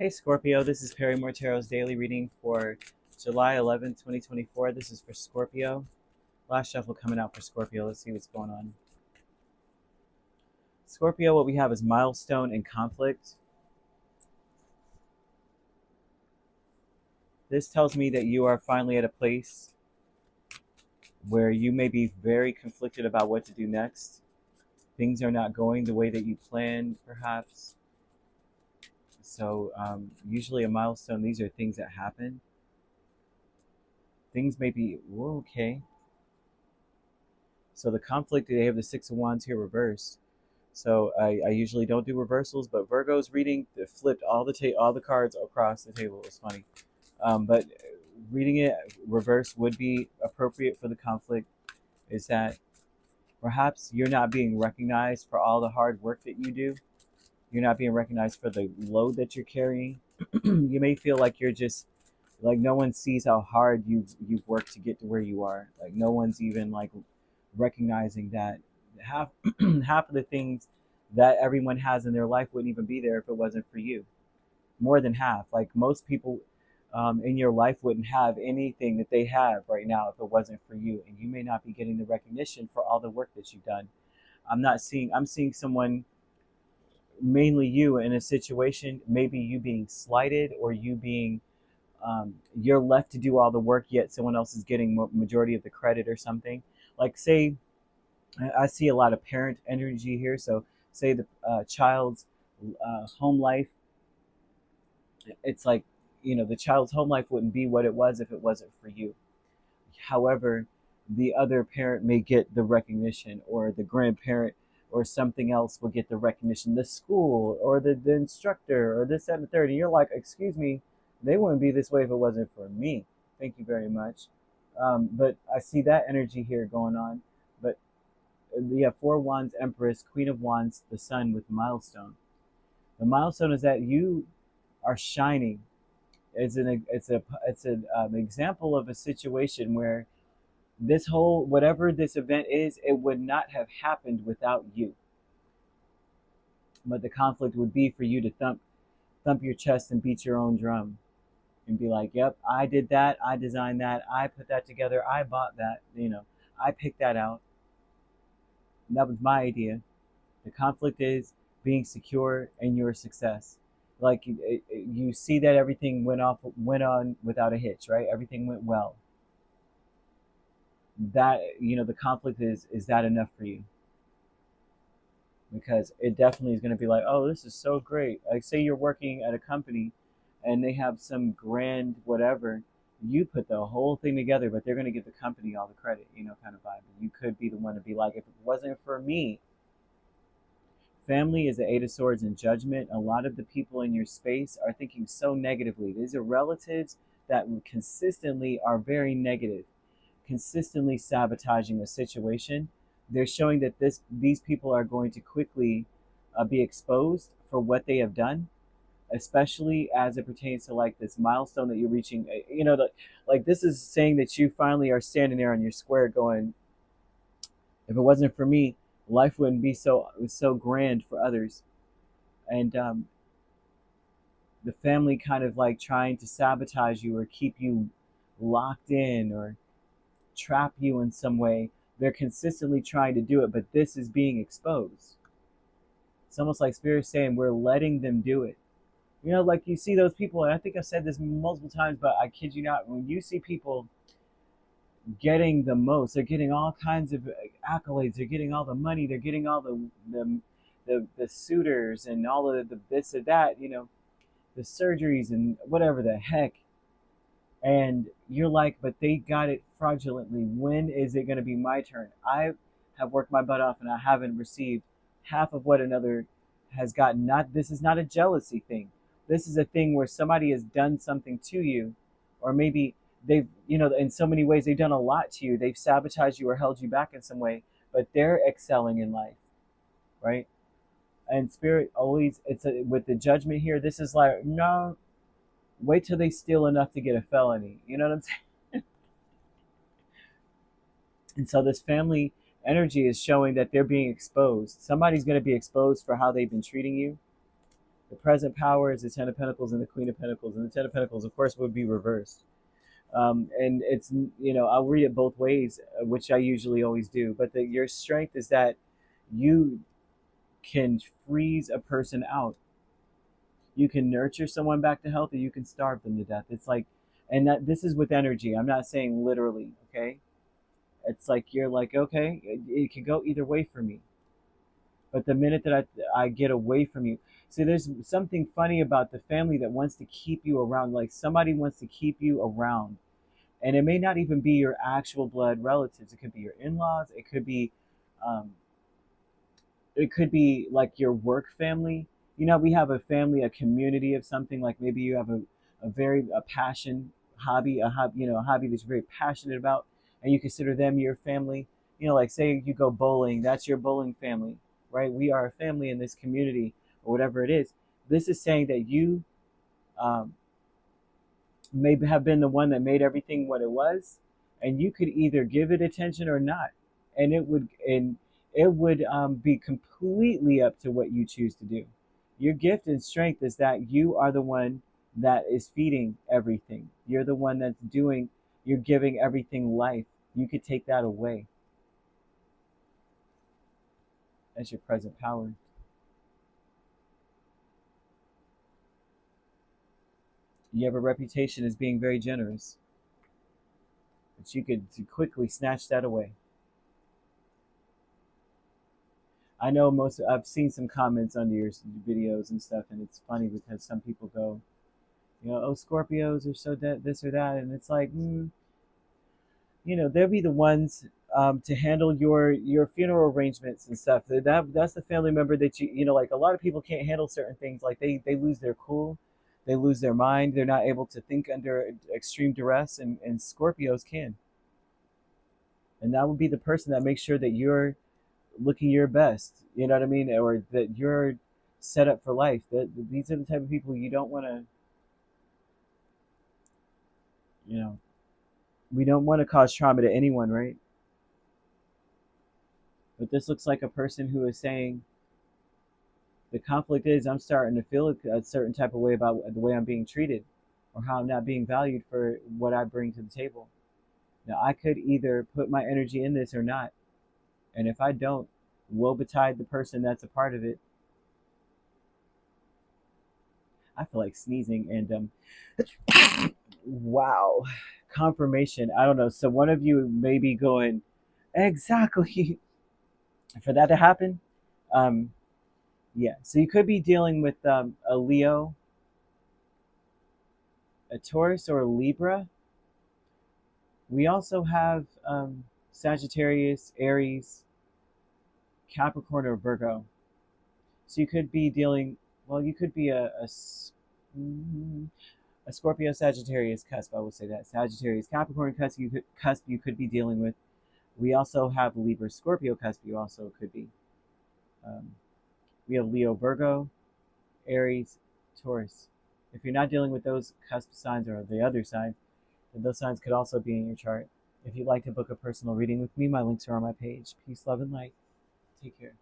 Hey Scorpio, this is Perrymore Tarot's daily reading for July 11th, 2024. This is for Scorpio. Last shuffle coming out for Scorpio. Let's see what's going on. Scorpio, what we have is milestone and conflict. This tells me that you are finally at a place where you may be very conflicted about what to do next. Things are not going the way that you planned, perhaps. So usually a milestone, these are things that happen. Things may be, whoa, okay. So the conflict, they have the Six of Wands here reversed. So I usually don't do reversals, but Virgo's reading flipped all the cards across the table. It was funny, but reading it reverse would be appropriate for the conflict. Is that perhaps you're not being recognized for all the hard work that you do. You're not being recognized for the load that you're carrying. You may feel like you're just like no one sees how hard you've worked to get to where you are. Like no one's even like recognizing that half half of the things that everyone has in their life wouldn't even be there if it wasn't for you. More than half. Like most people in your life wouldn't have anything that they have right now if it wasn't for you, and you may not be getting the recognition for all the work that you've done. I'm seeing someone, mainly you, in a situation, maybe you being slighted or you being you're left to do all the work, yet someone else is getting majority of the credit or something. Like say I see a lot of parent energy here. So say the child's home life, it's like, the child's home life wouldn't be what it was if it wasn't for you. However, the other parent may get the recognition, or the grandparent or something else will get the recognition, the school or the instructor or this, that, and the third. And you're like, excuse me, they wouldn't be this way if it wasn't for me. Thank you very much. But I see that energy here going on. But we have Four Wands, Empress, Queen of Wands, the Sun with milestone. The milestone is that you are shining. It's an example of a situation where this whole, whatever this event is, it would not have happened without you. But the conflict would be for you to thump your chest and beat your own drum and be like, yep, I did that, I designed that, I put that together, I bought that, I picked that out. That was my idea. The conflict is being secure in your success. Like you see that everything went on without a hitch, right? Everything went well. That, the conflict is that enough for you? Because it definitely is going to be like, oh, this is so great. Like say you're working at a company and they have some grand whatever, you put the whole thing together, but they're going to give the company all the credit, kind of vibe. You could be the one to be like, if it wasn't for me. Family is the Eight of Swords and Judgment. A lot of the people in your space are thinking so negatively. These are relatives that consistently are very negative, consistently sabotaging a situation. They're showing that these people are going to quickly be exposed for what they have done, especially as it pertains to like this milestone that you're reaching. Like this is saying that you finally are standing there on your square going, if it wasn't for me, life wouldn't be so grand for others. And the family kind of like trying to sabotage you or keep you locked in or trap you in some way. They're consistently trying to do it, but this is being exposed. It's almost like Spirit saying we're letting them do it. Like you see those people, and I think I've said this multiple times, but I kid you not, when you see people getting the most, they're getting all kinds of accolades, they're getting all the money, they're getting all the suitors and all of the this or that, the surgeries and whatever the heck. And you're like, but they got it fraudulently. When is it going to be my turn? I have worked my butt off and I haven't received half of what another has gotten. Not This is not a jealousy thing. This is a thing where somebody has done something to you, or maybe they've, in so many ways they've done a lot to you. They've sabotaged you or held you back in some way, but they're excelling in life, right? And Spirit always, with the Judgment here, this is like, no, wait till they steal enough to get a felony. You know what I'm saying? And so this family energy is showing that they're being exposed. Somebody's going to be exposed for how they've been treating you. The present power is the Ten of Pentacles and the Queen of Pentacles, and the Ten of Pentacles, of course, would be reversed. And it's, I'll read it both ways, which I usually always do. But your strength is that you can freeze a person out. You can nurture someone back to health, or you can starve them to death. It's like, and that this is with energy. I'm not saying literally, okay? It's like you're like, okay, it could go either way for me. But the minute that I get away from you, see, there's something funny about the family that wants to keep you around. Like somebody wants to keep you around, and it may not even be your actual blood relatives. It could be your in-laws. Um, it could be like your work family. We have a family, a community of something. Like maybe you have a passion hobby, a hobby that you're very passionate about, and you consider them your family. Like say you go bowling, that's your bowling family, right? We are a family in this community, or whatever it is. This is saying that you um, may have been the one that made everything what it was, and you could either give it attention or not, and it would be completely up to what you choose to do. Your gift and strength is that you are the one that is feeding everything. You're the one that's doing. You're giving everything life. You could take that away. That's your present power. You have a reputation as being very generous, but you could quickly snatch that away. I know I've seen some comments under your videos and stuff, and it's funny because some people go, oh, Scorpios are so this or that, and it's like, they'll be the ones to handle your funeral arrangements and stuff. That's the family member that like a lot of people can't handle certain things. Like they lose their cool, they lose their mind, they're not able to think under extreme duress, and Scorpios can. And that would be the person that makes sure that you're looking your best, you know what I mean, or that you're set up for life. These are the type of people you don't want to, we don't want to cause trauma to anyone, right? But this looks like a person who is saying the conflict is I'm starting to feel a certain type of way about the way I'm being treated, or how I'm not being valued for what I bring to the table. Now I could either put my energy in this or not, and if I don't, woe betide the person that's a part of it. I feel like sneezing, and wow, confirmation. I don't know. So one of you may be going, exactly. For that to happen, um, yeah. So you could be dealing with a Leo, a Taurus, or a Libra. We also have Sagittarius, Aries, Capricorn, or Virgo. So you could be dealing. Well, you could be a Scorpio, Sagittarius cusp. I will say that Sagittarius, Capricorn cusp. You could be dealing with. We also have Libra, Scorpio cusp. You also could be. We have Leo, Virgo, Aries, Taurus. If you're not dealing with those cusp signs or the other signs, then those signs could also be in your chart. If you'd like to book a personal reading with me, my links are on my page. Peace, love, and light. Take care.